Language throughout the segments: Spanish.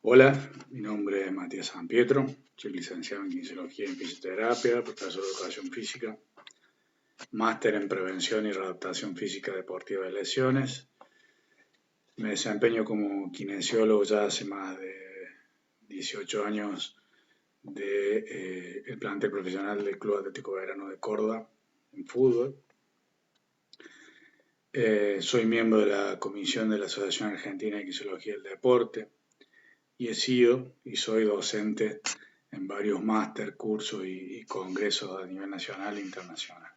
Hola, mi nombre es Matías San Pietro, soy licenciado en Kinesiología y en Fisioterapia, profesor de Educación Física, máster en Prevención y Readaptación Física Deportiva de Lesiones. Me desempeño como kinesiólogo ya hace más de 18 años del plantel profesional del Club Atlético Verano de Córdoba en fútbol. Soy miembro de la Comisión de la Asociación Argentina de Kinesiología del Deporte y he sido y soy docente en varios máster, cursos y congresos a nivel nacional e internacional.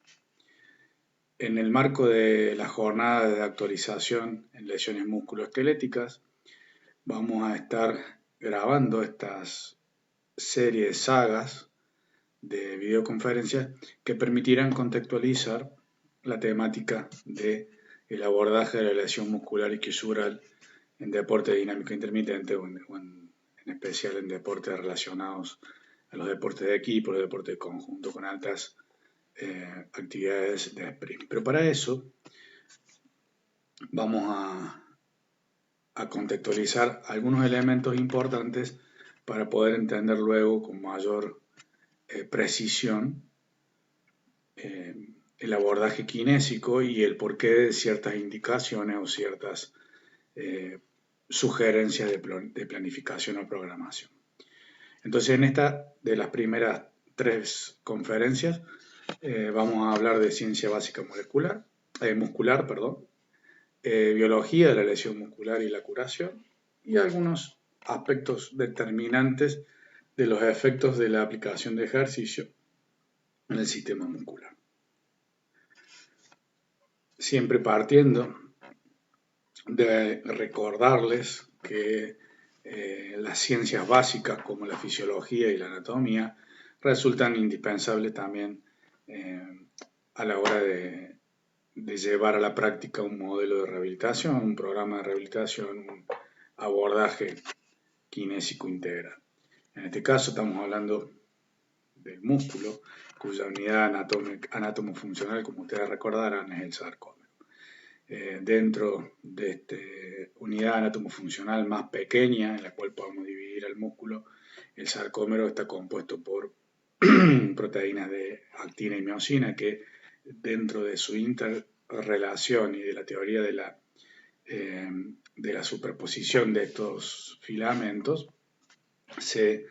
En el marco de la jornada de actualización en lesiones musculoesqueléticas, vamos a estar grabando estas series de sagas de videoconferencias que permitirán contextualizar la temática del abordaje de la lesión muscular isquiosural en deporte dinámico intermitente o en especial en deportes relacionados a los deportes de equipo, los deportes de conjunto con altas actividades de sprint. Pero para eso vamos a contextualizar algunos elementos importantes para poder entender luego con mayor precisión el abordaje kinésico y el porqué de ciertas indicaciones o ciertas sugerencias de planificación o programación. Entonces, en esta de las primeras 3 conferencias vamos a hablar de ciencia básica muscular, biología de la lesión muscular y la curación y algunos aspectos determinantes de los efectos de la aplicación de ejercicio en el sistema muscular. Siempre partiendo de recordarles que las ciencias básicas como la fisiología y la anatomía resultan indispensables también a la hora de llevar a la práctica un modelo de rehabilitación, un programa de rehabilitación, un abordaje kinésico integral. En este caso estamos hablando del músculo, cuya unidad anátomo-funcional, como ustedes recordarán, es el sarcómero. Dentro de esta unidad anatomofuncional más pequeña en la cual podemos dividir el músculo, el sarcómero está compuesto por proteínas de actina y miosina que dentro de su interrelación y de la teoría de la superposición de estos filamentos se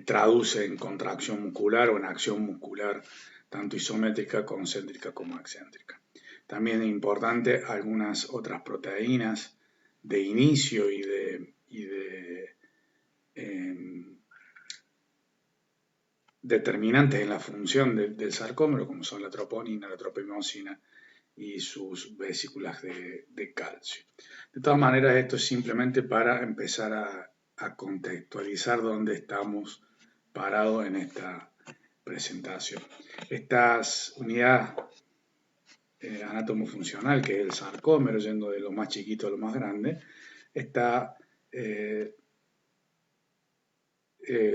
traduce en contracción muscular o en acción muscular tanto isométrica, concéntrica como excéntrica. También es importante algunas otras proteínas de inicio y de determinantes en la función del sarcómero, como son la troponina, la tropimosina y sus vesículas de calcio. De todas maneras, esto es simplemente para empezar a contextualizar dónde estamos parados en esta presentación. Estas unidades anatomofuncional, que es el sarcómero, yendo de lo más chiquito a lo más grande, está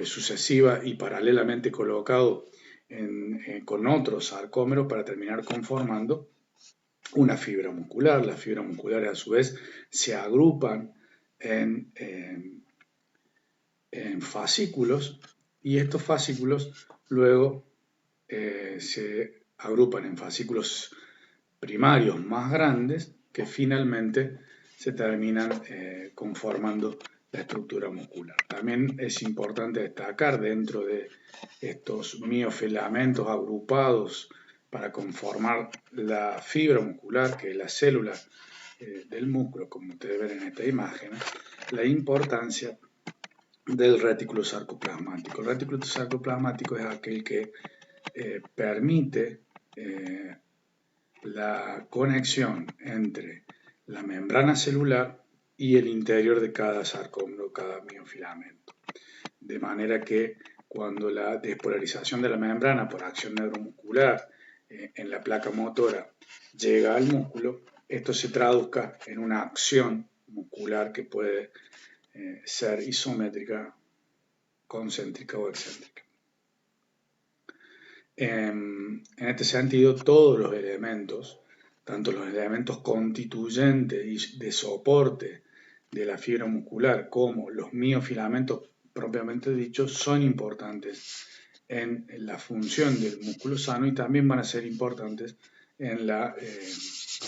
sucesiva y paralelamente colocado con otros sarcómeros para terminar conformando una fibra muscular. Las fibras musculares a su vez se agrupan en fascículos y estos fascículos luego se agrupan en fascículos primarios más grandes que finalmente se terminan conformando la estructura muscular. También es importante destacar dentro de estos miofilamentos agrupados para conformar la fibra muscular, que es la célula del músculo, como ustedes ven en esta imagen, la importancia del retículo sarcoplasmático. El retículo sarcoplasmático es aquel que permite la conexión entre la membrana celular y el interior de cada sarcómero, cada miofilamento. De manera que cuando la despolarización de la membrana por acción neuromuscular en la placa motora llega al músculo, esto se traduzca en una acción muscular que puede ser isométrica, concéntrica o excéntrica. En este sentido, todos los elementos, tanto los elementos constituyentes y de soporte de la fibra muscular como los miofilamentos propiamente dichos son importantes en la función del músculo sano y también van a ser importantes en la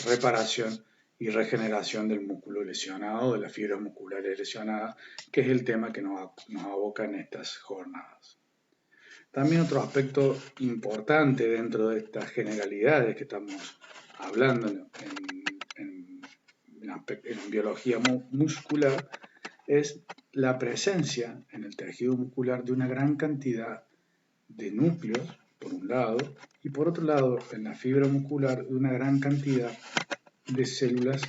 reparación y regeneración del músculo lesionado, de las fibras musculares lesionadas, que es el tema que nos aboca en estas jornadas. También otro aspecto importante dentro de estas generalidades que estamos hablando en biología muscular es la presencia en el tejido muscular de una gran cantidad de núcleos, por un lado, y por otro lado, en la fibra muscular, de una gran cantidad de células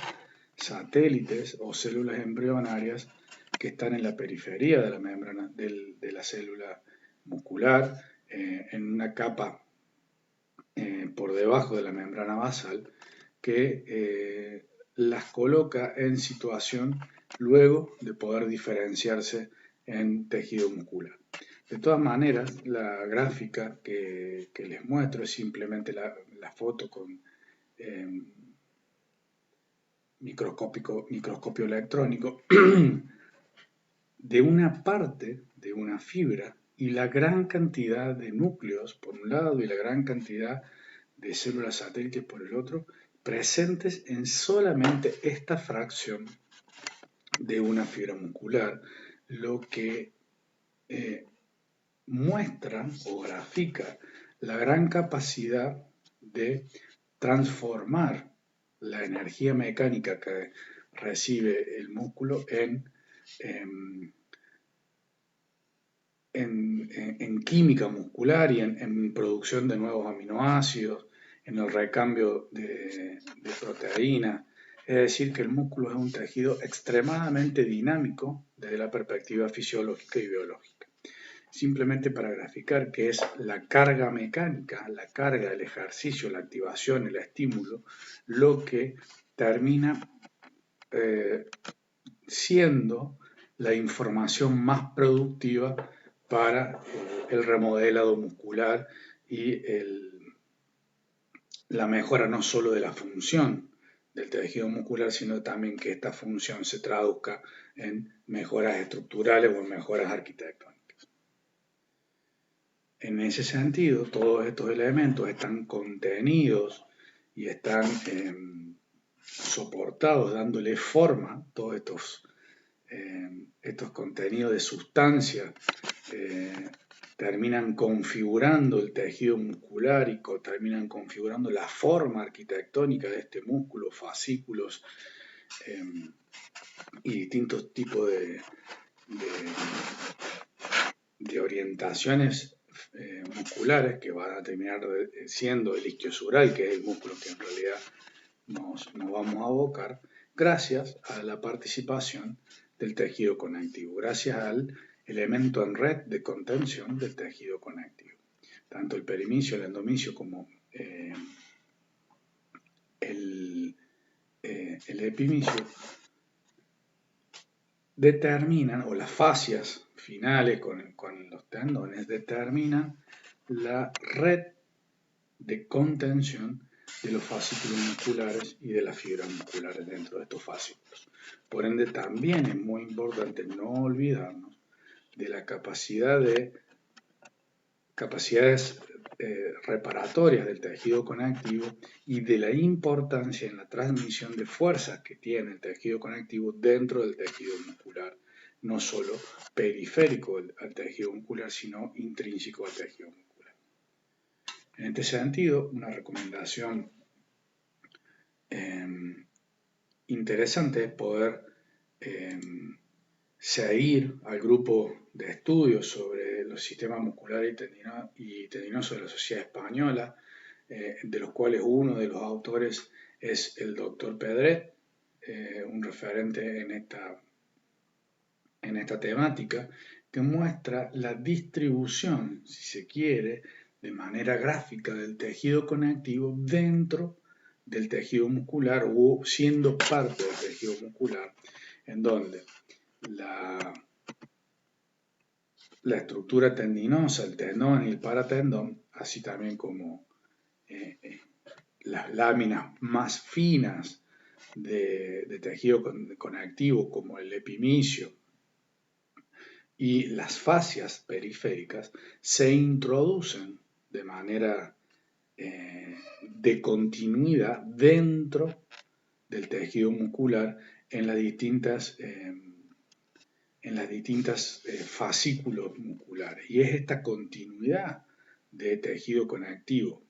satélites o células embrionarias que están en la periferia de la membrana de la célula muscular, en una capa por debajo de la membrana basal, que las coloca en situación luego de poder diferenciarse en tejido muscular. De todas maneras, la gráfica que les muestro es simplemente la foto con microscopio electrónico de una parte de una fibra y la gran cantidad de núcleos por un lado y la gran cantidad de células satélites por el otro, presentes en solamente esta fracción de una fibra muscular, lo que muestra o grafica la gran capacidad de transformar la energía mecánica que recibe el músculo en química muscular y en producción de nuevos aminoácidos, en el recambio de proteínas. Es decir, que el músculo es un tejido extremadamente dinámico desde la perspectiva fisiológica y biológica. Simplemente para graficar que es la carga mecánica, la carga, el ejercicio, la activación, el estímulo, lo que termina siendo la información más productiva para el remodelado muscular y la mejora no solo de la función del tejido muscular, sino también que esta función se traduzca en mejoras estructurales o en mejoras arquitectónicas. En ese sentido, todos estos elementos están contenidos y están soportados, dándole forma, todos estos contenidos de sustancia terminan configurando el tejido muscular y terminan configurando la forma arquitectónica de este músculo, fascículos y distintos tipos de orientaciones musculares que van a terminar siendo el isquiosural, que es el músculo que en realidad nos vamos a abocar, gracias a la participación del tejido conectivo, gracias al elemento en red de contención del tejido conectivo. Tanto el perimicio, el endomicio como el epimicio determinan, o las fascias finales con los tendones, determinan la red de contención de los fascículos musculares y de las fibras musculares dentro de estos fascículos. Por ende, también es muy importante no olvidarnos de la capacidades reparatorias del tejido conectivo y de la importancia en la transmisión de fuerzas que tiene el tejido conectivo dentro del tejido muscular, no solo periférico al tejido muscular, sino intrínseco al tejido muscular. En este sentido, una recomendación interesante es poder seguir al grupo de estudios sobre los sistemas musculares y tendinosos de la Sociedad Española, de los cuales uno de los autores es el doctor Pedret, un referente en esta temática, que muestra la distribución, si se quiere, de manera gráfica del tejido conectivo dentro del tejido muscular o siendo parte del tejido muscular, en donde la estructura tendinosa, el tendón y el paratendón, así también como las láminas más finas de tejido conectivo como el epimicio y las fascias periféricas se introducen de manera de continuidad dentro del tejido muscular en las distintas fascículos musculares. Y es esta continuidad de tejido conectivo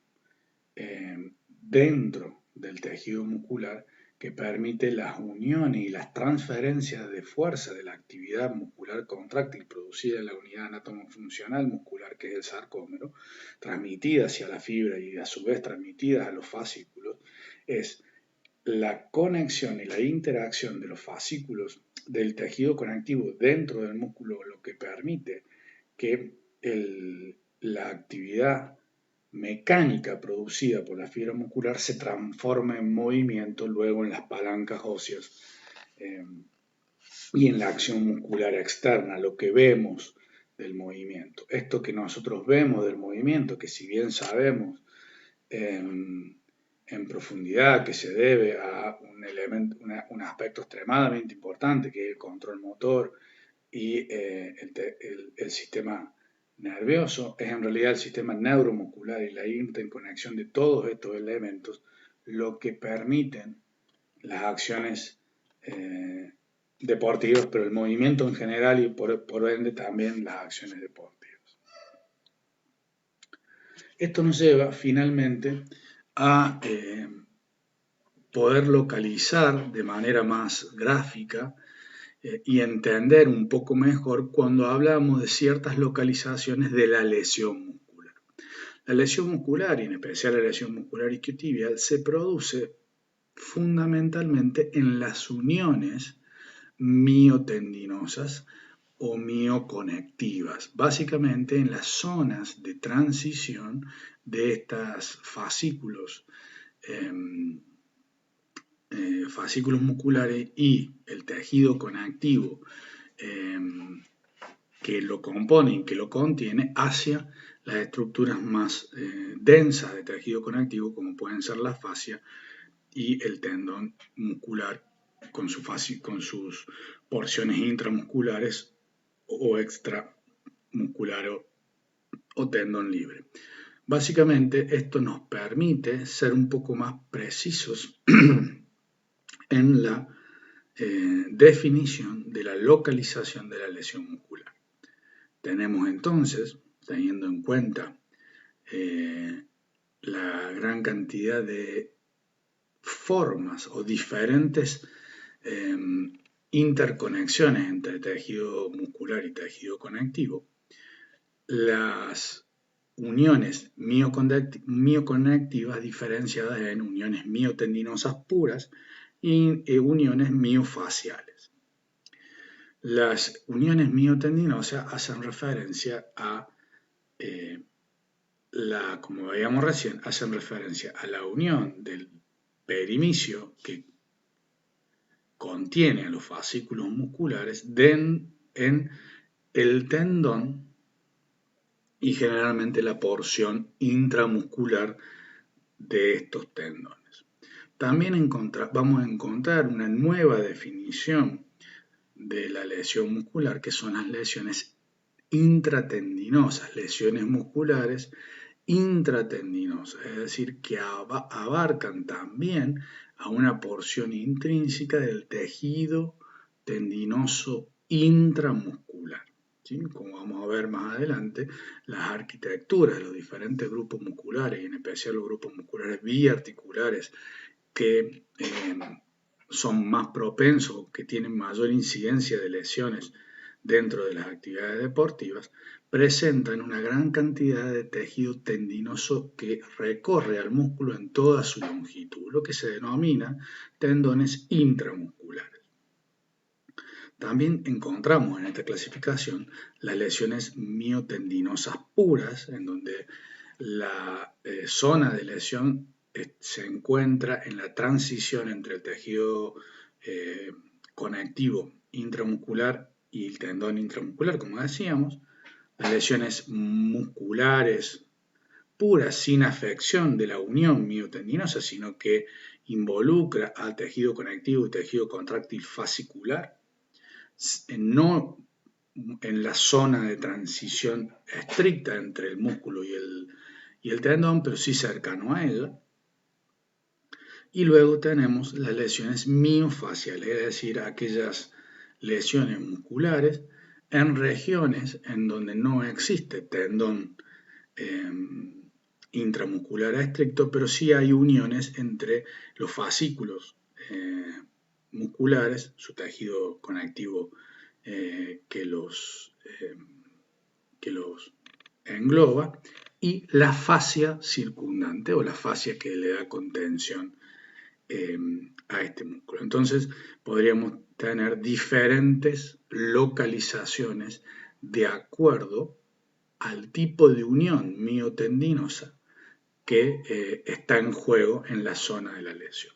dentro del tejido muscular que permite las uniones y las transferencias de fuerza de la actividad muscular contráctil producida en la unidad anatomofuncional muscular, que es el sarcómero, transmitida hacia la fibra y a su vez transmitida a los fascículos, es la conexión y la interacción de los fascículos del tejido conectivo dentro del músculo, lo que permite que la actividad mecánica producida por la fibra muscular se transforma en movimiento luego en las palancas óseas y en la acción muscular externa, lo que vemos del movimiento. Esto que nosotros vemos del movimiento, que si bien sabemos en profundidad que se debe a un aspecto extremadamente importante que es el control motor y el sistema nervioso, es en realidad el sistema neuromuscular y la interconexión de todos estos elementos lo que permiten las acciones deportivas, pero el movimiento en general y por ende también las acciones deportivas. Esto nos lleva finalmente a poder localizar de manera más gráfica y entender un poco mejor cuando hablamos de ciertas localizaciones de la lesión muscular. La lesión muscular, y en especial la lesión muscular isquiotibial, se produce fundamentalmente en las uniones miotendinosas o mioconectivas, básicamente en las zonas de transición de estos fascículos musculares y el tejido conectivo que lo componen, que lo contiene, hacia las estructuras más densas de tejido conectivo, como pueden ser la fascia y el tendón muscular con sus porciones intramusculares o extramuscular o tendón libre. Básicamente esto nos permite ser un poco más precisos en la definición de la localización de la lesión muscular. Tenemos entonces, teniendo en cuenta la gran cantidad de formas o diferentes interconexiones entre tejido muscular y tejido conectivo, las uniones mioconectivas diferenciadas en uniones miotendinosas puras y uniones miofasciales. Las uniones miotendinosas hacen referencia a como veíamos recién, hacen referencia a la unión del perimicio que contiene a los fascículos musculares en el tendón y generalmente la porción intramuscular de estos tendones. También vamos a encontrar una nueva definición de la lesión muscular, que son las lesiones intratendinosas, lesiones musculares intratendinosas, es decir, que abarcan también a una porción intrínseca del tejido tendinoso intramuscular. ¿Sí? Como vamos a ver más adelante, las arquitecturas de los diferentes grupos musculares, y en especial los grupos musculares biarticulares, que son más propensos, que tienen mayor incidencia de lesiones dentro de las actividades deportivas, presentan una gran cantidad de tejido tendinoso que recorre al músculo en toda su longitud, lo que se denomina tendones intramusculares. También encontramos en esta clasificación las lesiones miotendinosas puras, en donde la zona de lesión se encuentra en la transición entre el tejido conectivo intramuscular y el tendón intramuscular, como decíamos, las lesiones musculares puras sin afección de la unión miotendinosa, sino que involucra al tejido conectivo y tejido contráctil fascicular, no en la zona de transición estricta entre el músculo y el tendón, pero sí cercano a ella. Y luego tenemos las lesiones miofaciales, es decir, aquellas lesiones musculares en regiones en donde no existe tendón intramuscular estricto, pero sí hay uniones entre los fascículos musculares, su tejido conectivo que los engloba, y la fascia circundante o la fascia que le da contención a este músculo. Entonces podríamos tener diferentes localizaciones de acuerdo al tipo de unión miotendinosa que está en juego en la zona de la lesión.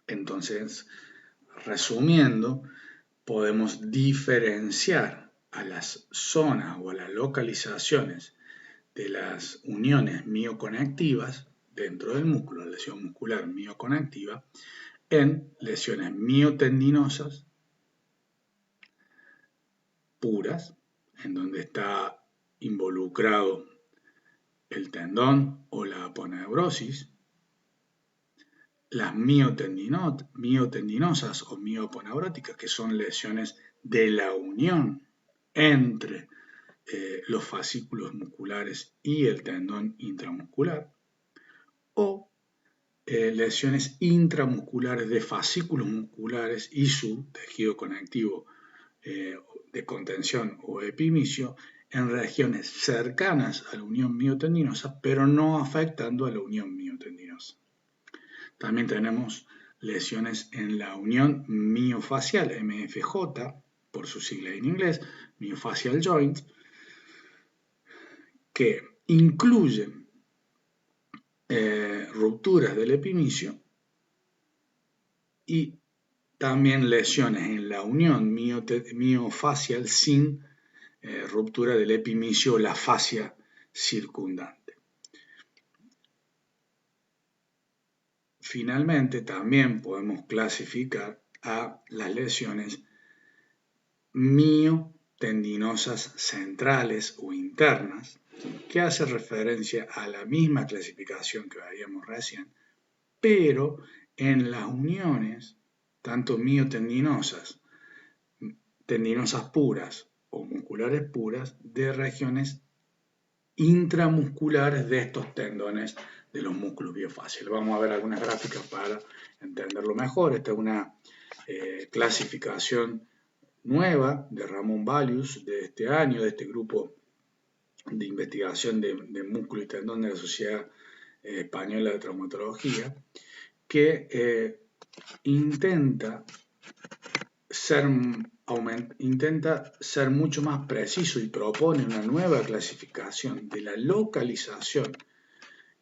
Entonces, resumiendo, podemos diferenciar a las zonas o a las localizaciones de las uniones mioconectivas dentro del músculo, la lesión muscular mioconectiva, en lesiones miotendinosas puras, en donde está involucrado el tendón o la aponeurosis, las miotendinosas o mioaponeuróticas, que son lesiones de la unión entre los fascículos musculares y el tendón intramuscular, o lesiones intramusculares de fascículos musculares y su tejido conectivo de contención o epimicio en regiones cercanas a la unión miotendinosa, pero no afectando a la unión miotendinosa. También tenemos lesiones en la unión miofacial, MFJ, por su sigla en inglés, Myofascial Joint, que incluyen rupturas del epimicio y también lesiones en la unión miofacial sin ruptura del epimicio o la fascia circundante. Finalmente, también podemos clasificar a las lesiones miotendinosas centrales o internas, que hace referencia a la misma clasificación que veíamos recién, pero en las uniones, tanto miotendinosas, tendinosas puras o musculares puras, de regiones intramusculares de estos tendones de los músculos biofasciales. Vamos a ver algunas gráficas para entenderlo mejor. Esta es una clasificación nueva de Ramón Valius de este año, de este grupo de investigación de músculo y tendón de la Sociedad Española de Traumatología, que intenta ser mucho más preciso y propone una nueva clasificación de la localización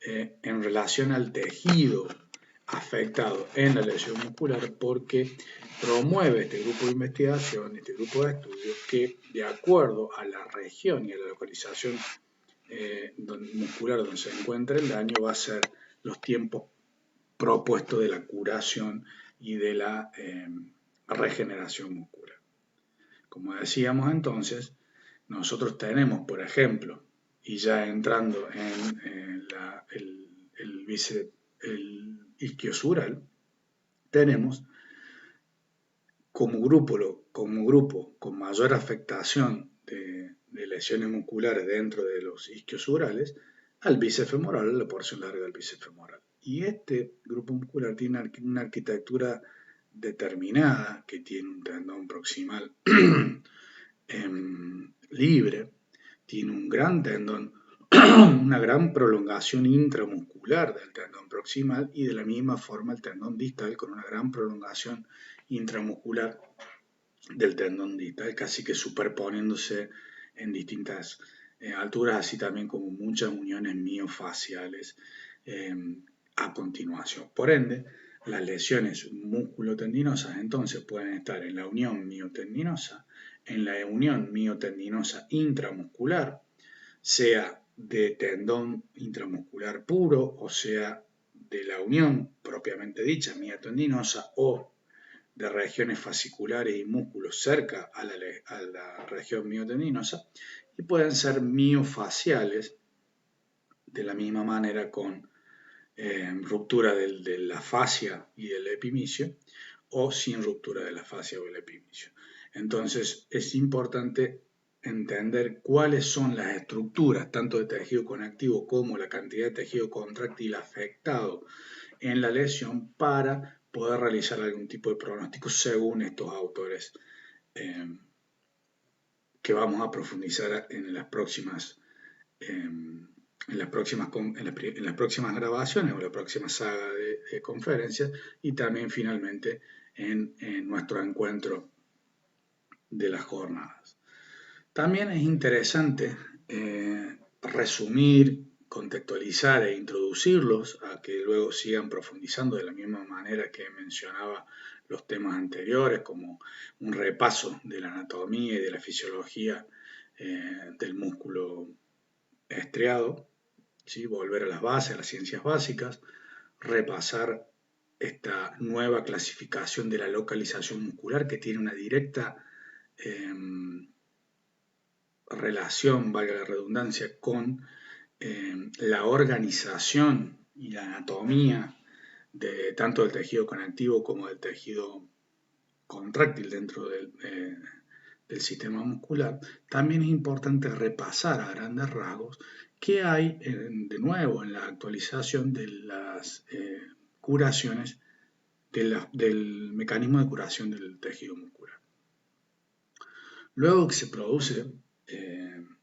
en relación al tejido afectado en la lesión muscular, porque promueve este grupo de investigación, este grupo de estudios, que de acuerdo a la región y a la localización muscular donde se encuentra el daño, va a ser los tiempos propuestos de la curación y de la regeneración muscular. Como decíamos entonces, nosotros tenemos, por ejemplo, y ya entrando en el isquiosural, tenemos como grupo con mayor afectación de lesiones musculares dentro de los isquiosurales al bíceps femoral, la porción larga del bíceps femoral. Y este grupo muscular tiene una arquitectura determinada, que tiene un tendón proximal libre, tiene un gran tendón, una gran prolongación intramuscular del tendón proximal, y de la misma forma el tendón distal con una gran prolongación intramuscular del tendón distal, casi que superponiéndose en distintas alturas, así también como muchas uniones miofaciales a continuación. Por ende, las lesiones musculotendinosas entonces pueden estar en la unión miotendinosa, en la unión miotendinosa intramuscular, sea de tendón intramuscular puro o sea de la unión propiamente dicha, miotendinosa, o de regiones fasciculares y músculos cerca a la región miotendinosa, y pueden ser miofaciales, de la misma manera con ruptura de la fascia y del epimicio, o sin ruptura de la fascia o el epimicio. Entonces es importante entender cuáles son las estructuras, tanto de tejido conectivo como la cantidad de tejido contráctil afectado en la lesión, para poder realizar algún tipo de pronóstico según estos autores que vamos a profundizar en las próximas grabaciones o la próxima saga de conferencias, y también finalmente en nuestro encuentro de las jornadas. También es interesante resumir, contextualizar e introducirlos a que luego sigan profundizando de la misma manera que mencionaba los temas anteriores, como un repaso de la anatomía y de la fisiología del músculo estriado, ¿sí? Volver a las bases, a las ciencias básicas, repasar esta nueva clasificación de la localización muscular, que tiene una directa relación, valga la redundancia, con la organización y la anatomía de tanto del tejido conectivo como del tejido contráctil dentro del sistema muscular. También es importante repasar a grandes rasgos qué hay de nuevo en la actualización de las curaciones, del mecanismo de curación del tejido muscular. Luego que se produce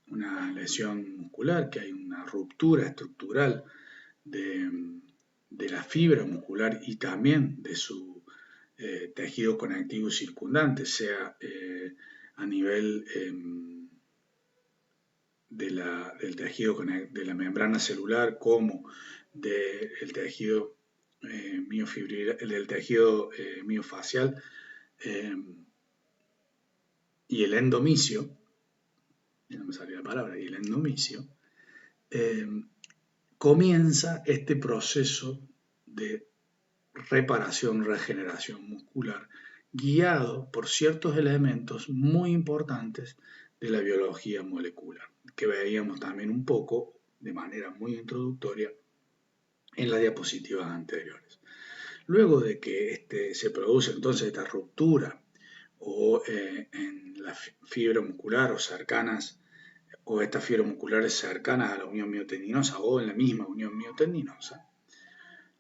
una lesión muscular, que hay una ruptura estructural de la fibra muscular y también de su tejido conectivo circundante, sea a nivel del tejido de la membrana celular, como del tejido del tejido miofacial y el endomicio, no me salió la palabra, y el endomicio, comienza este proceso de reparación, regeneración muscular, guiado por ciertos elementos muy importantes de la biología molecular, que veíamos también un poco de manera muy introductoria en las diapositivas anteriores. Luego de que se produce entonces esta ruptura o en la fibra muscular o cercanas, o estas fibras musculares cercanas a la unión miotendinosa o en la misma unión miotendinosa,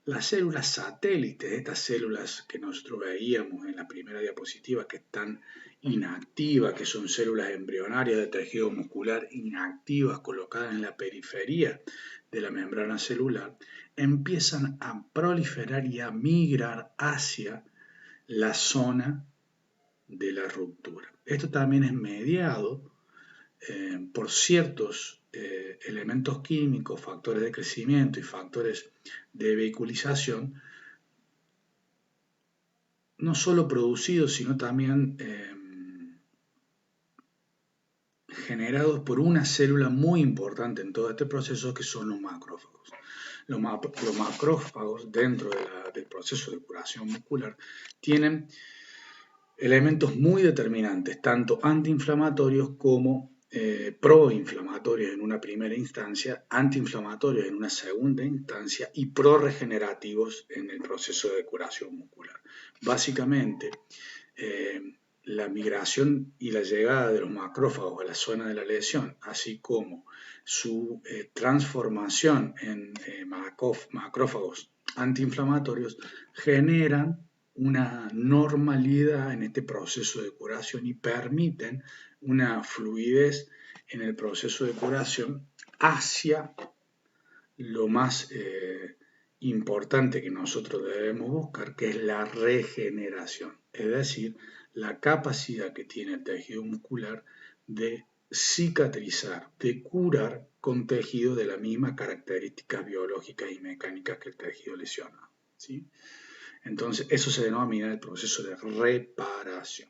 las células satélites, estas células que nosotros veíamos en la primera diapositiva, que están inactivas, que son células embrionarias de tejido muscular inactivas colocadas en la periferia de la membrana celular, empiezan a proliferar y a migrar hacia la zona de la ruptura. Esto también es mediado por ciertos elementos químicos, factores de crecimiento y factores de vehiculización, no solo producidos, sino también generados por una célula muy importante en todo este proceso, que son los macrófagos. Los macrófagos, dentro del proceso de curación muscular, tienen elementos muy determinantes, tanto antiinflamatorios como proinflamatorios en una primera instancia, antiinflamatorios en una segunda instancia y proregenerativos en el proceso de curación muscular. Básicamente, la migración y la llegada de los macrófagos a la zona de la lesión, así como su transformación en macrófagos antiinflamatorios, generan una normalidad en este proceso de curación y permiten una fluidez en el proceso de curación hacia lo más importante que nosotros debemos buscar, que es la regeneración, es decir, la capacidad que tiene el tejido muscular de cicatrizar, de curar con tejido de la misma características biológicas y mecánicas que el tejido lesionado, ¿sí? Entonces, eso se denomina el proceso de reparación,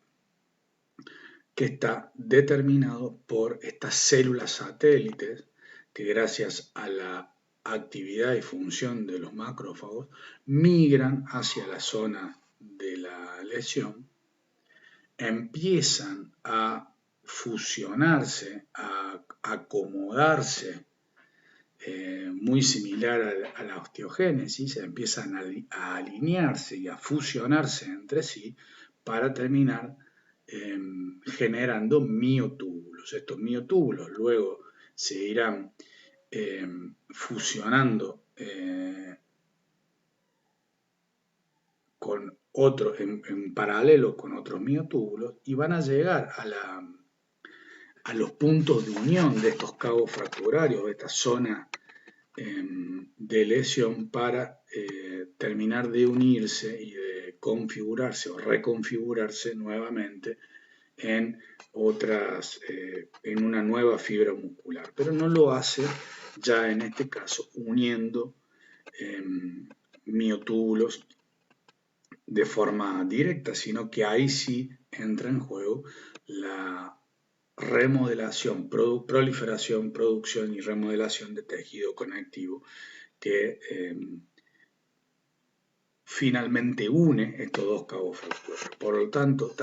que está determinado por estas células satélites que, gracias a la actividad y función de los macrófagos migran hacia la zona de la lesión, empiezan a fusionarse, a acomodarse, muy similar a la osteogénesis, empiezan a alinearse y a fusionarse entre sí para terminar generando miotúbulos. Estos miotúbulos luego se irán fusionando con otros, en paralelo con otros miotúbulos, y van a llegar a los puntos de unión de estos cabos fracturarios, de esta zona de lesión, para terminar de unirse y de configurarse o reconfigurarse nuevamente en una nueva fibra muscular, pero no lo hace ya en este caso uniendo miotúbulos de forma directa, sino que ahí sí entra en juego la remodelación, proliferación, producción y remodelación de tejido conectivo que finalmente une estos dos cabos fracturarios. Por lo tanto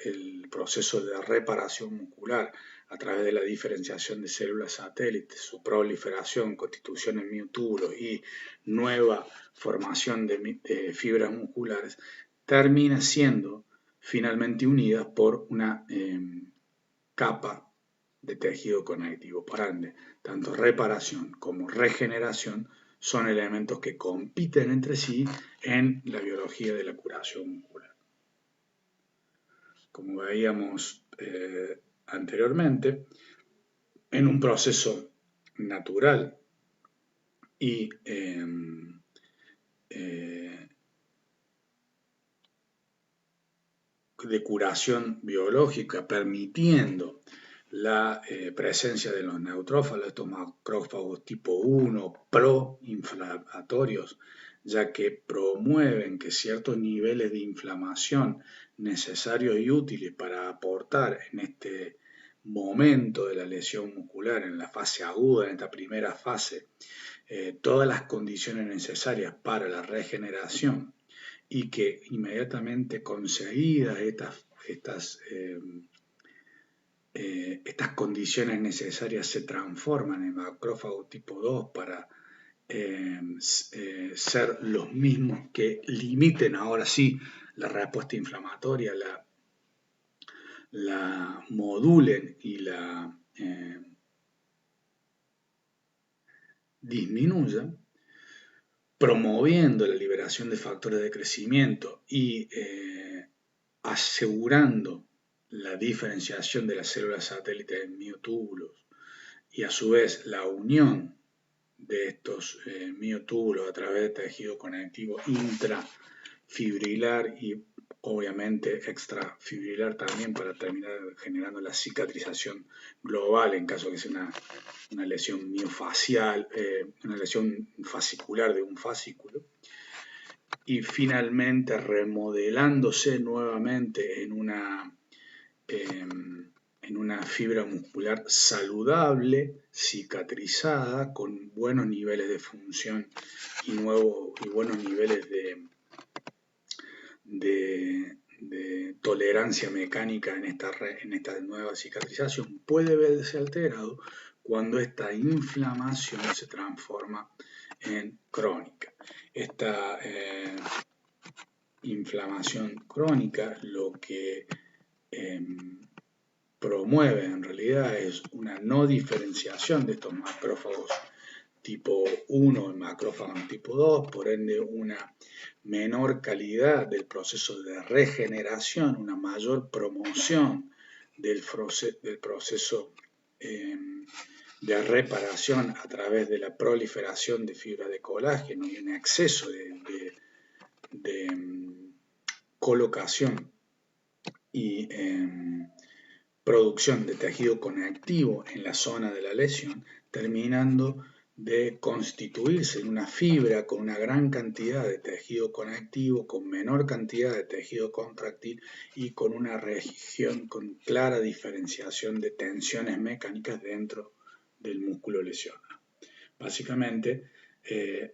el proceso de reparación muscular a través de la diferenciación de células satélites, su proliferación, constitución en miotúbulos y nueva formación de fibras musculares, termina siendo finalmente unida por una capa de tejido conectivo. Por ende, tanto reparación como regeneración son elementos que compiten entre sí en la biología de la curación muscular. Como veíamos anteriormente, en un proceso natural y de curación biológica, permitiendo la presencia de los neutrófilos, estos macrófagos tipo 1 proinflamatorios, ya que promueven que ciertos niveles de inflamación necesarios y útiles para aportar en este momento de la lesión muscular, en la fase aguda, en esta primera fase, todas las condiciones necesarias para la regeneración, y que inmediatamente conseguidas estas condiciones necesarias se transforman en macrófago tipo 2 para ser los mismos que limiten ahora sí la respuesta inflamatoria, la modulen y la disminuyan, promoviendo la liberación de factores de crecimiento y asegurando la diferenciación de las células satélites en miotúbulos y a su vez la unión de estos miotúbulos a través de tejido conectivo intrafibrilar y obviamente extrafibrilar también, para terminar generando la cicatrización global en caso de que sea una lesión miofacial, una lesión fascicular de un fascículo, y finalmente remodelándose nuevamente en una fibra muscular saludable, cicatrizada, con buenos niveles de función y buenos niveles de tolerancia mecánica en esta nueva cicatrización, puede verse alterado cuando esta inflamación se transforma en crónica. Esta inflamación crónica lo que promueve en realidad es una no diferenciación de estos macrófagos tipo 1 y macrófagos tipo 2, por ende una menor calidad del proceso de regeneración, una mayor promoción del proceso de reparación a través de la proliferación de fibras de colágeno y un exceso de colocación y producción de tejido conectivo en la zona de la lesión, terminando de constituirse en una fibra con una gran cantidad de tejido conectivo, con menor cantidad de tejido contráctil y con una región con clara diferenciación de tensiones mecánicas dentro del músculo lesionado. Básicamente,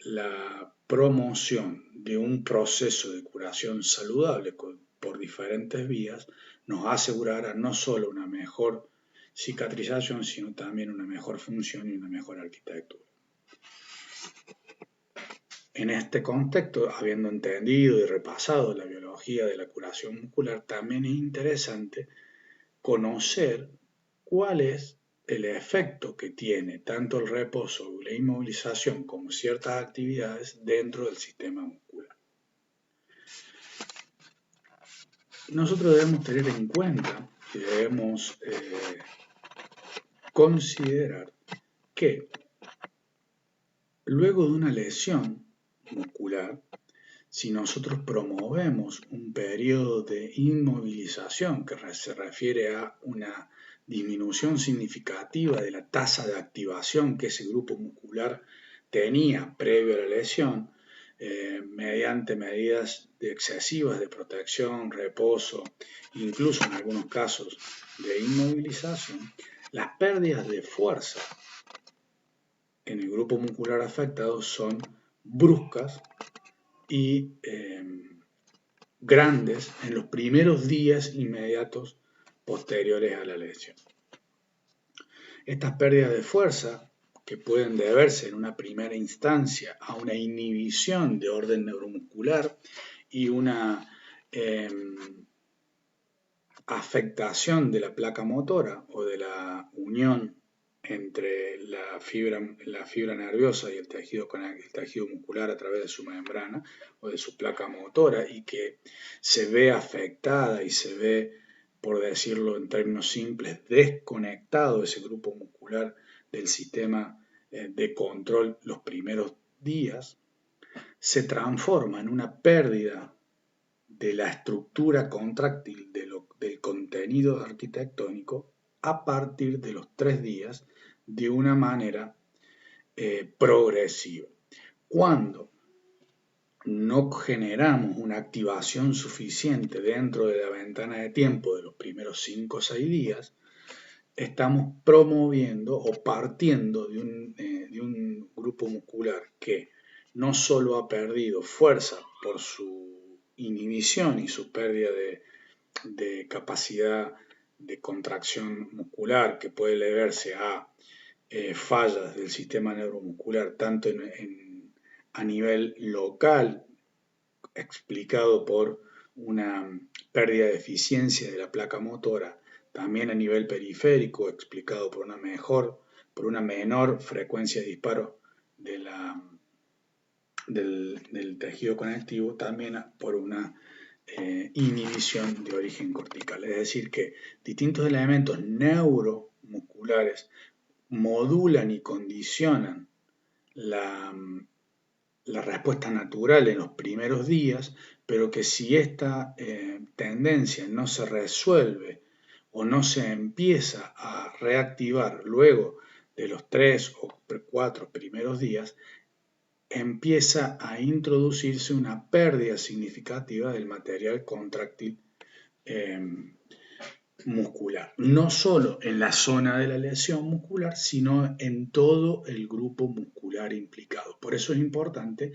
la promoción de un proceso de curación saludable por diferentes vías nos asegurará no solo una mejor cicatrización, sino también una mejor función y una mejor arquitectura. En este contexto, habiendo entendido y repasado la biología de la curación muscular, también es interesante conocer cuál es el efecto que tiene tanto el reposo o la inmovilización como ciertas actividades dentro del sistema muscular. Nosotros debemos tener en cuenta y debemos considerar que luego de una lesión muscular, si nosotros promovemos un periodo de inmovilización que se refiere a una disminución significativa de la tasa de activación que ese grupo muscular tenía previo a la lesión, mediante medidas excesivas de protección, reposo, incluso en algunos casos de inmovilización, las pérdidas de fuerza en el grupo muscular afectado son bruscas y grandes en los primeros días inmediatos posteriores a la lesión. Estas pérdidas de fuerza, que pueden deberse en una primera instancia a una inhibición de orden neuromuscular y una afectación de la placa motora o de la unión entre la fibra nerviosa y el tejido muscular a través de su membrana o de su placa motora, y que se ve afectada y se ve, por decirlo en términos simples, desconectado ese grupo muscular del sistema de control los primeros días, se transforma en una pérdida de la estructura contráctil del contenido arquitectónico a partir de los 3 días de una manera progresiva. Cuando no generamos una activación suficiente dentro de la ventana de tiempo de los primeros 5 o 6 días, estamos promoviendo o partiendo de un grupo muscular que no solo ha perdido fuerza por su inhibición y su pérdida de capacidad de contracción muscular, que puede deberse a fallas del sistema neuromuscular, tanto a nivel local, explicado por una pérdida de eficiencia de la placa motora, también a nivel periférico, explicado por una menor frecuencia de disparo del tejido conectivo, también por una inhibición de origen cortical. Es decir, que distintos elementos neuromusculares modulan y condicionan la respuesta natural en los primeros días, pero que si esta tendencia no se resuelve o no se empieza a reactivar luego de los 3 o 4 primeros días, empieza a introducirse una pérdida significativa del material contráctil muscular, no solo en la zona de la lesión muscular, sino en todo el grupo muscular implicado. Por eso es importante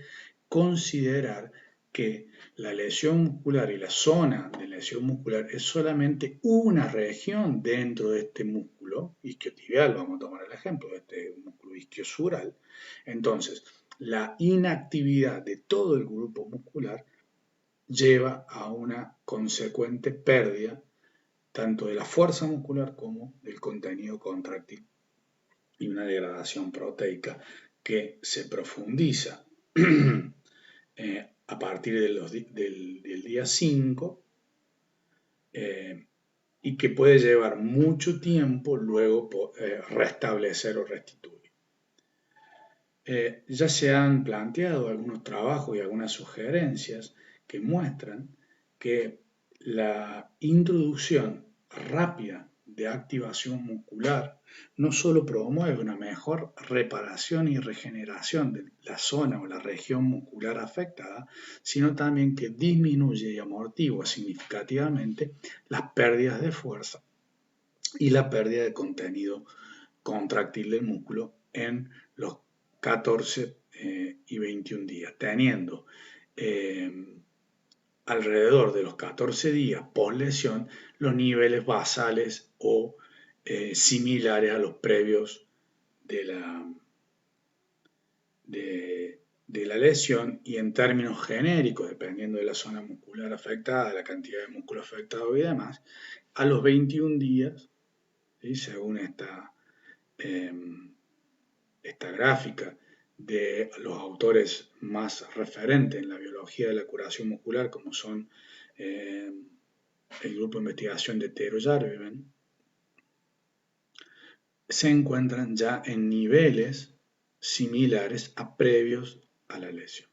considerar que la lesión muscular y la zona de lesión muscular es solamente una región dentro de este músculo isquiotibial, vamos a tomar el ejemplo de este músculo isquiosural. Entonces, la inactividad de todo el grupo muscular lleva a una consecuente pérdida tanto de la fuerza muscular como del contenido contráctil y una degradación proteica que se profundiza a partir del día 5 y que puede llevar mucho tiempo luego restablecer o restituir. Ya se han planteado algunos trabajos y algunas sugerencias que muestran que la introducción rápida de activación muscular no solo promueve una mejor reparación y regeneración de la zona o la región muscular afectada, sino también que disminuye y amortigua significativamente las pérdidas de fuerza y la pérdida de contenido contráctil del músculo en los 14 y 21 días, teniendo alrededor de los 14 días post lesión los niveles basales o similares a los previos de la lesión, y en términos genéricos, dependiendo de la zona muscular afectada, la cantidad de músculo afectado y demás, a los 21 días, ¿sí? Según esta gráfica de los autores más referentes en la biología de la curación muscular, como son el grupo de investigación de Tero Järvinen, se encuentran ya en niveles similares a previos a la lesión.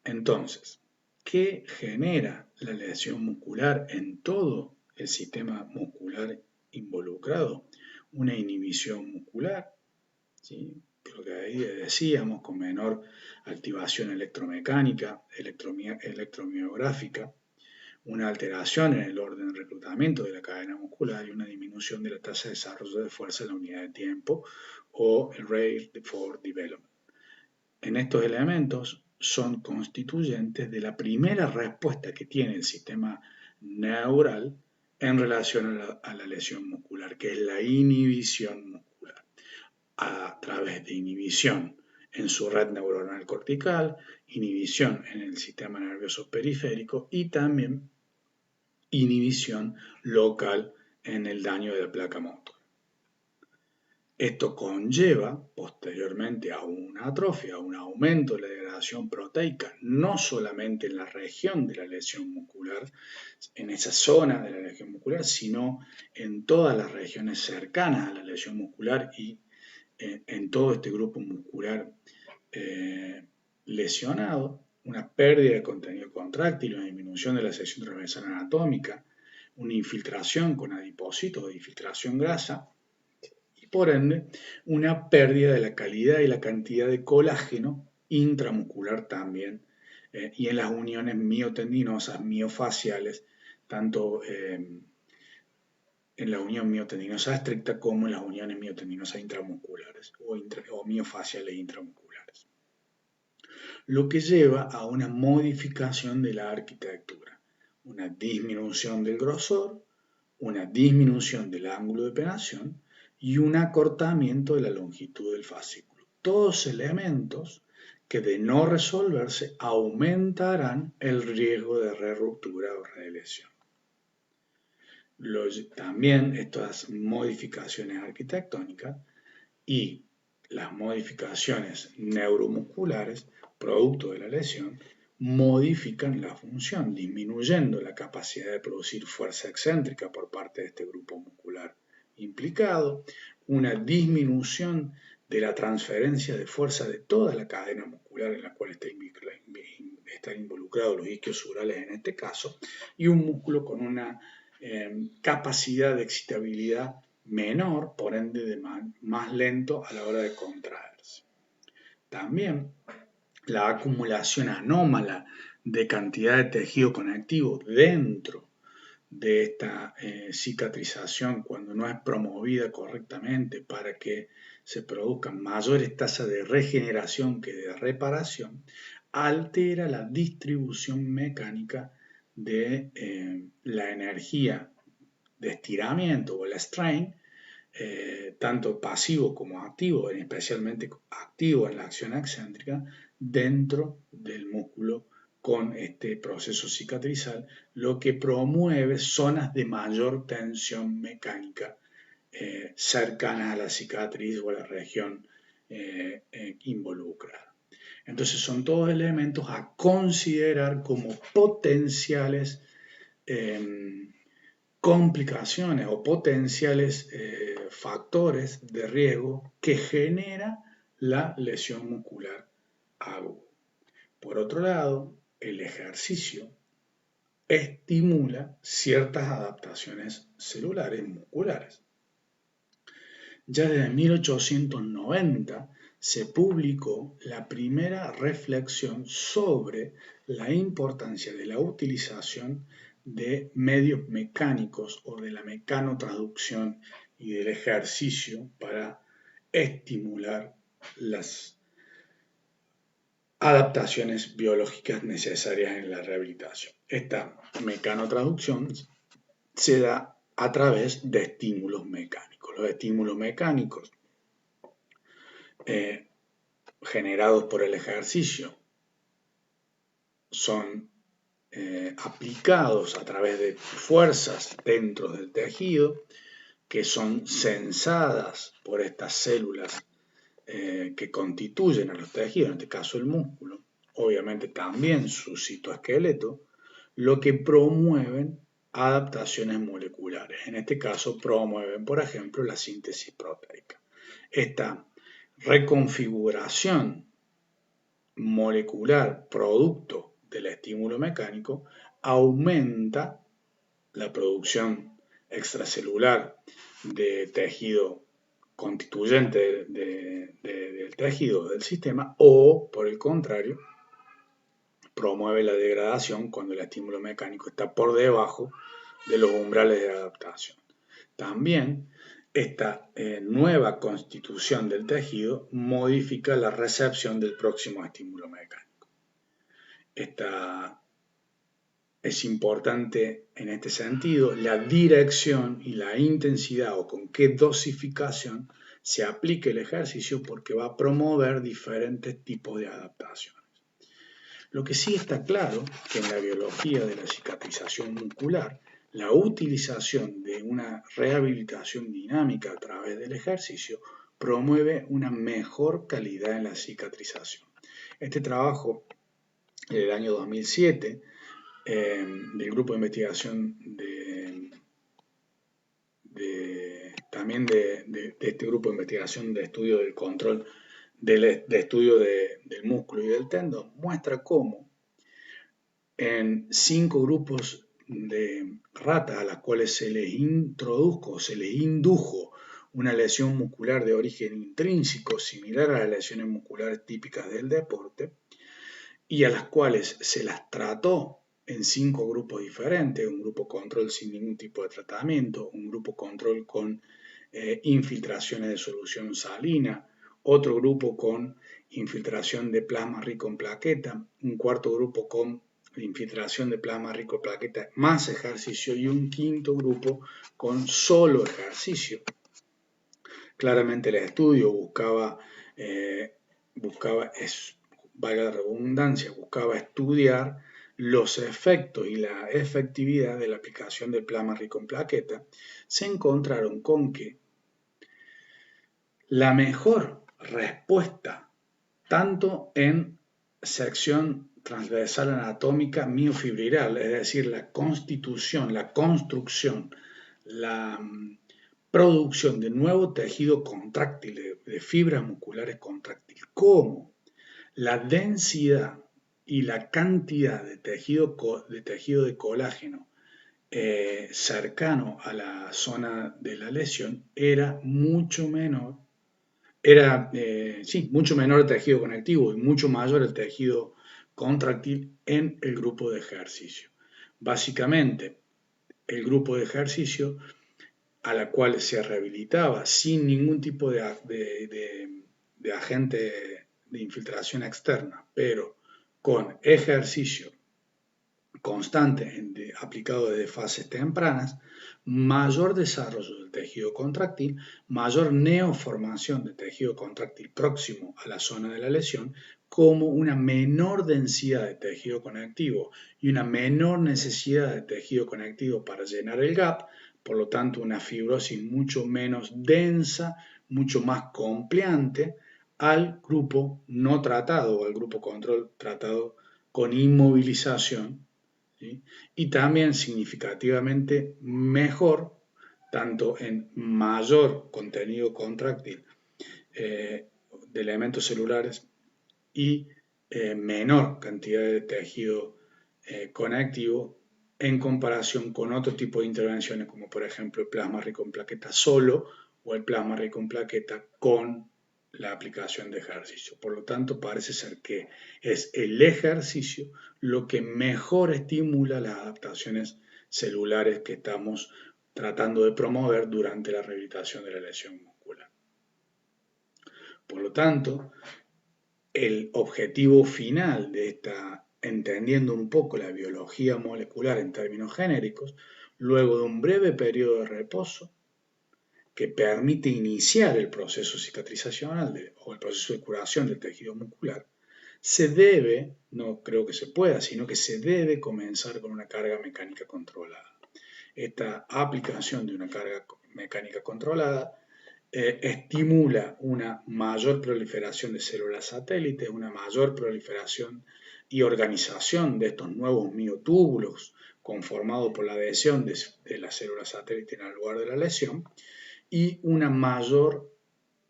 Entonces, ¿qué genera la lesión muscular en todo el sistema muscular involucrado? Una inhibición muscular, ¿sí? Lo que ahí decíamos, con menor activación electromecánica, electromiográfica, una alteración en el orden de reclutamiento de la cadena muscular y una disminución de la tasa de desarrollo de fuerza en la unidad de tiempo o el rate for development. En estos elementos son constituyentes de la primera respuesta que tiene el sistema neural en relación a la lesión muscular, que es la inhibición muscular, a través de inhibición en su red neuronal cortical, inhibición en el sistema nervioso periférico y también inhibición local en el daño de la placa motora. Esto conlleva posteriormente a una atrofia, a un aumento de la degradación proteica, no solamente en la región de la lesión muscular, en esa zona de la lesión muscular, sino en todas las regiones cercanas a la lesión muscular y en todo este grupo muscular lesionado, una pérdida de contenido contráctil, una disminución de la sección transversal anatómica, una infiltración con adipocitos o infiltración grasa, y por ende una pérdida de la calidad y la cantidad de colágeno intramuscular también, y en las uniones miotendinosas, miofaciales, tanto en la unión miotendinosa estricta como en las uniones miotendinosas intramusculares o miofaciales intramusculares. Lo que lleva a una modificación de la arquitectura, una disminución del grosor, una disminución del ángulo de penetración y un acortamiento de la longitud del fascículo. Todos elementos que, de no resolverse, aumentarán el riesgo de reruptura o relesión. También estas modificaciones arquitectónicas y las modificaciones neuromusculares, producto de la lesión, modifican la función, disminuyendo la capacidad de producir fuerza excéntrica por parte de este grupo muscular implicado, una disminución de la transferencia de fuerza de toda la cadena muscular en la cual están involucrados los isquios surales en este caso, y un músculo con una capacidad de excitabilidad menor, por ende más lento a la hora de contraerse. También la acumulación anómala de cantidad de tejido conectivo dentro de esta cicatrización, cuando no es promovida correctamente para que se produzcan mayores tasas de regeneración que de reparación, altera la distribución mecánica de la energía de estiramiento o el strain, tanto pasivo como activo, especialmente activo en la acción excéntrica, dentro del músculo con este proceso cicatrizal, lo que promueve zonas de mayor tensión mecánica cercanas a la cicatriz o a la región involucrada. Entonces son todos elementos a considerar como potenciales complicaciones o potenciales factores de riesgo que genera la lesión muscular aguda. Por otro lado, el ejercicio estimula ciertas adaptaciones celulares musculares. Ya desde 1890 se publicó la primera reflexión sobre la importancia de la utilización de medios mecánicos o de la mecanotransducción y del ejercicio para estimular las adaptaciones biológicas necesarias en la rehabilitación. Esta mecanotraducción se da a través de estímulos mecánicos. Los estímulos mecánicos generados por el ejercicio son aplicados a través de fuerzas dentro del tejido que son sensadas por estas células que constituyen a los tejidos, en este caso el músculo, obviamente también su citoesqueleto, lo que promueven adaptaciones moleculares. En este caso promueven, por ejemplo, la síntesis proteica. Esta reconfiguración molecular producto del estímulo mecánico aumenta la producción extracelular de tejido constituyente del tejido del sistema o, por el contrario, promueve la degradación cuando el estímulo mecánico está por debajo de los umbrales de adaptación. También esta nueva constitución del tejido modifica la recepción del próximo estímulo mecánico. Es importante en este sentido la dirección y la intensidad o con qué dosificación se aplique el ejercicio porque va a promover diferentes tipos de adaptaciones. Lo que sí está claro que en la biología de la cicatrización muscular, la utilización de una rehabilitación dinámica a través del ejercicio promueve una mejor calidad en la cicatrización. Este trabajo del año 2007 del grupo de investigación también de este grupo de investigación de estudio del control de estudio del músculo y del tendón muestra cómo en 5 grupos de ratas a las cuales se les indujo una lesión muscular de origen intrínseco similar a las lesiones musculares típicas del deporte y a las cuales se las trató en 5 grupos diferentes, un grupo control sin ningún tipo de tratamiento, un grupo control con infiltraciones de solución salina, otro grupo con infiltración de plasma rico en plaqueta, un cuarto grupo con infiltración de plasma rico en plaqueta más ejercicio y un quinto grupo con solo ejercicio. Claramente el estudio buscaba valga la redundancia, buscaba estudiar los efectos y la efectividad de la aplicación del plasma rico en plaqueta, se encontraron con que la mejor respuesta, tanto en sección transversal anatómica miofibrilar, es decir, la constitución, la construcción, la producción de nuevo tejido contráctil, de fibras musculares contráctiles, como la densidad y la cantidad de tejido de colágeno cercano a la zona de la lesión era mucho menor, mucho menor el tejido conectivo y mucho mayor el tejido contráctil en el grupo de ejercicio. Básicamente, el grupo de ejercicio a la cual se rehabilitaba sin ningún tipo de agente de infiltración externa, pero con ejercicio constante aplicado desde fases tempranas, mayor desarrollo del tejido contráctil, mayor neoformación de tejido contráctil próximo a la zona de la lesión, como una menor densidad de tejido conectivo y una menor necesidad de tejido conectivo para llenar el gap, por lo tanto una fibrosis mucho menos densa, mucho más compleante, al grupo no tratado o al grupo control tratado con inmovilización, ¿sí? Y también significativamente mejor, tanto en mayor contenido contráctil de elementos celulares y menor cantidad de tejido conectivo en comparación con otro tipo de intervenciones como por ejemplo el plasma rico en plaqueta solo o el plasma rico en plaqueta con la aplicación de ejercicio. Por lo tanto, parece ser que es el ejercicio lo que mejor estimula las adaptaciones celulares que estamos tratando de promover durante la rehabilitación de la lesión muscular. Por lo tanto, el objetivo final de esta, entendiendo un poco la biología molecular en términos genéricos, luego de un breve periodo de reposo que permite iniciar el proceso cicatrizacional o el proceso de curación del tejido muscular, se debe, no creo que se pueda, sino que se debe comenzar con una carga mecánica controlada. Esta aplicación de una carga mecánica controlada estimula una mayor proliferación de células satélites, una mayor proliferación y organización de estos nuevos miotúbulos conformados por la adhesión de las células satélites en el lugar de la lesión y una mayor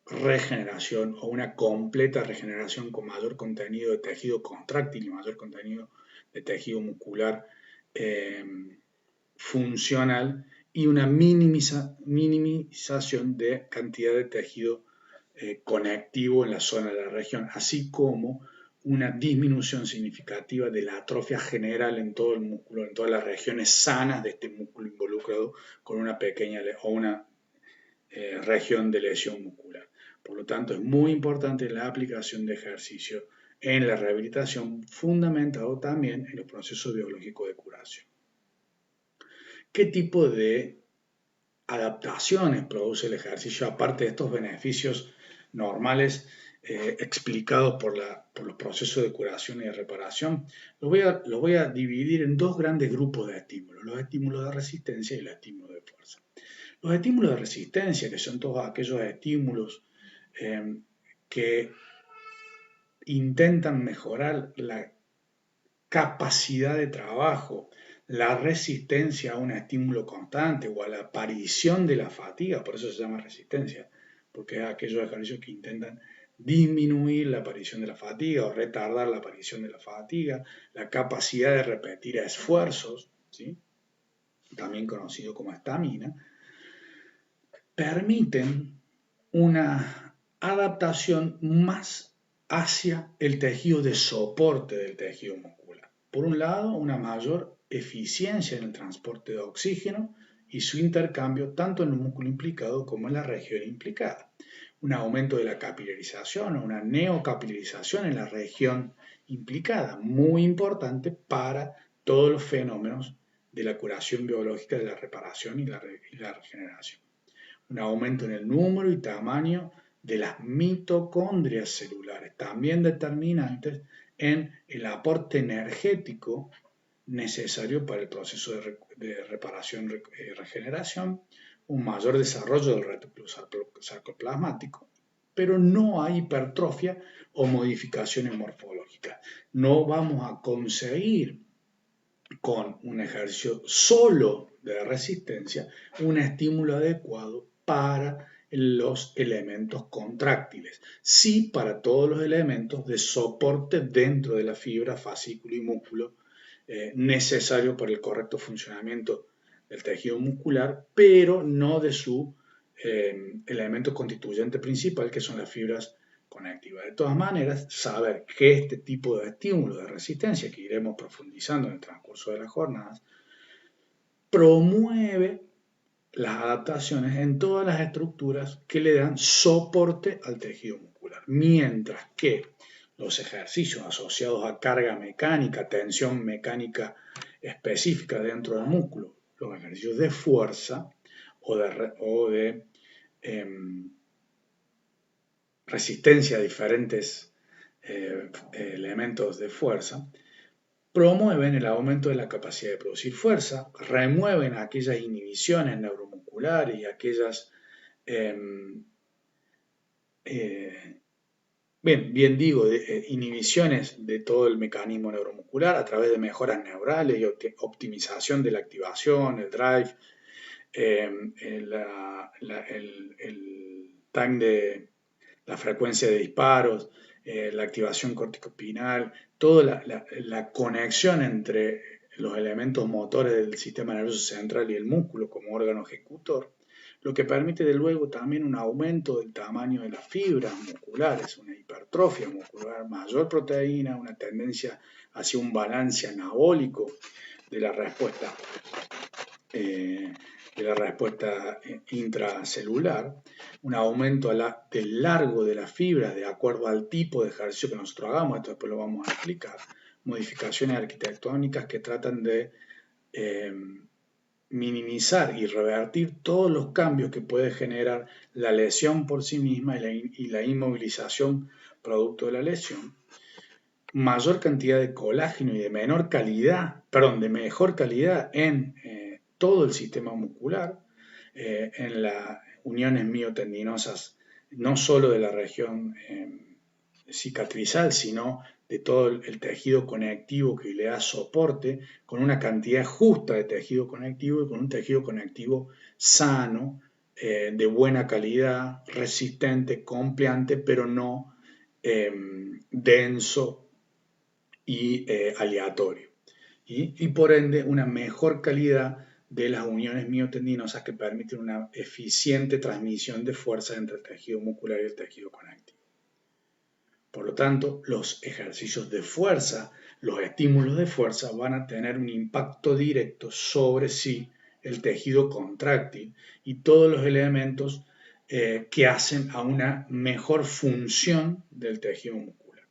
regeneración o una completa regeneración con mayor contenido de tejido contráctil y mayor contenido de tejido muscular funcional y una minimización de cantidad de tejido conectivo en la zona de la región, así como una disminución significativa de la atrofia general en todo el músculo, en todas las regiones sanas de este músculo involucrado con una pequeña o una región de lesión muscular. Por lo tanto, es muy importante la aplicación de ejercicio en la rehabilitación, fundamentado también en los procesos biológicos de curación. ¿Qué tipo de adaptaciones produce el ejercicio, aparte de estos beneficios normales explicados por los procesos de curación y de reparación? Los voy a dividir en dos grandes grupos de estímulos, los estímulos de resistencia y los estímulos de fuerza. Los estímulos de resistencia, que son todos aquellos estímulos que intentan mejorar la capacidad de trabajo, la resistencia a un estímulo constante o a la aparición de la fatiga, por eso se llama resistencia, porque es aquellos ejercicios que intentan disminuir la aparición de la fatiga o retardar la aparición de la fatiga, la capacidad de repetir esfuerzos, ¿sí? También conocido como estamina, permiten una adaptación más hacia el tejido de soporte del tejido muscular. Por un lado, una mayor eficiencia en el transporte de oxígeno y su intercambio tanto en el músculo implicado como en la región implicada. Un aumento de la capilarización o una neocapilarización en la región implicada, muy importante para todos los fenómenos de la curación biológica, de la reparación y la regeneración. Un aumento en el número y tamaño de las mitocondrias celulares, también determinantes en el aporte energético necesario para el proceso de reparación y regeneración, un mayor desarrollo del retículo sarcoplasmático, pero no hay hipertrofia o modificaciones morfológicas. No vamos a conseguir con un ejercicio solo de resistencia un estímulo adecuado para los elementos contráctiles, sí para todos los elementos de soporte dentro de la fibra, fascículo y músculo necesario para el correcto funcionamiento del tejido muscular, pero no de su elemento constituyente principal, que son las fibras conectivas. De todas maneras, saber que este tipo de estímulo de resistencia, que iremos profundizando en el transcurso de las jornadas, promueve las adaptaciones en todas las estructuras que le dan soporte al tejido muscular, mientras que los ejercicios asociados a carga mecánica, tensión mecánica específica dentro del músculo, los ejercicios de fuerza o de resistencia a diferentes elementos de fuerza, promueven el aumento de la capacidad de producir fuerza, remueven aquellas inhibiciones neuromusculares y aquellas, inhibiciones de todo el mecanismo neuromuscular a través de mejoras neurales y optimización de la activación, el drive, el time de la frecuencia de disparos, la activación corticopinal, toda la conexión entre los elementos motores del sistema nervioso central y el músculo como órgano ejecutor, lo que permite de luego también un aumento del tamaño de las fibras musculares, una hipertrofia muscular, mayor proteína, una tendencia hacia un balance anabólico de la respuesta de la respuesta intracelular, un aumento del largo de las fibras de acuerdo al tipo de ejercicio que nosotros hagamos, esto después lo vamos a explicar, modificaciones arquitectónicas que tratan de minimizar y revertir todos los cambios que puede generar la lesión por sí misma y la inmovilización producto de la lesión, mayor cantidad de colágeno y de mejor calidad en todo el sistema muscular, en las uniones miotendinosas, no solo de la región cicatrizal, sino de todo el tejido conectivo que le da soporte, con una cantidad justa de tejido conectivo y con un tejido conectivo sano, de buena calidad, resistente, compleante, pero no denso y aleatorio. Y por ende una mejor calidad de las uniones miotendinosas que permiten una eficiente transmisión de fuerza entre el tejido muscular y el tejido conectivo. Por lo tanto, los ejercicios de fuerza, los estímulos de fuerza van a tener un impacto directo sobre sí el tejido contráctil y todos los elementos que hacen a una mejor función del tejido muscular.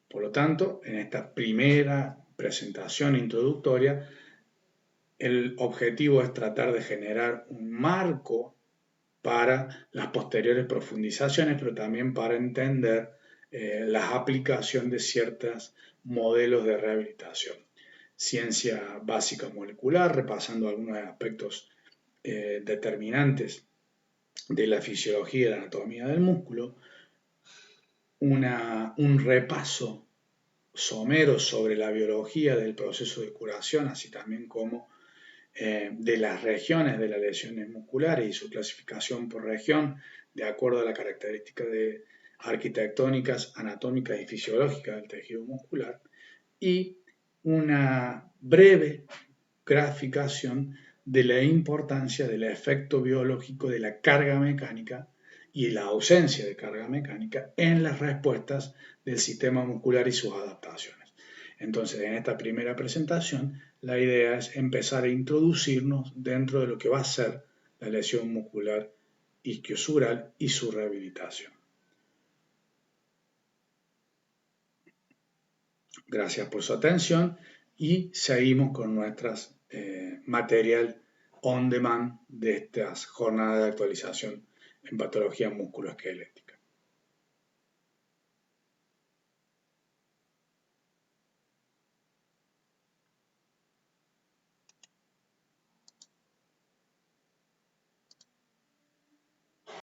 Por lo tanto, en esta primera presentación introductoria, el objetivo es tratar de generar un marco para las posteriores profundizaciones, pero también para entender la aplicación de ciertos modelos de rehabilitación. Ciencia básica molecular, repasando algunos aspectos determinantes de la fisiología y la anatomía del músculo, un repaso somero sobre la biología del proceso de curación, así también como de las regiones de las lesiones musculares y su clasificación por región, de acuerdo a la característica de arquitectónicas, anatómicas y fisiológicas del tejido muscular, y una breve graficación de la importancia del efecto biológico de la carga mecánica y la ausencia de carga mecánica en las respuestas del sistema muscular y sus adaptaciones. Entonces, en esta primera presentación, la idea es empezar a introducirnos dentro de lo que va a ser la lesión muscular isquiosural y su rehabilitación. Gracias por su atención y seguimos con nuestras material on demand de estas jornadas de actualización en patología musculoesquelética.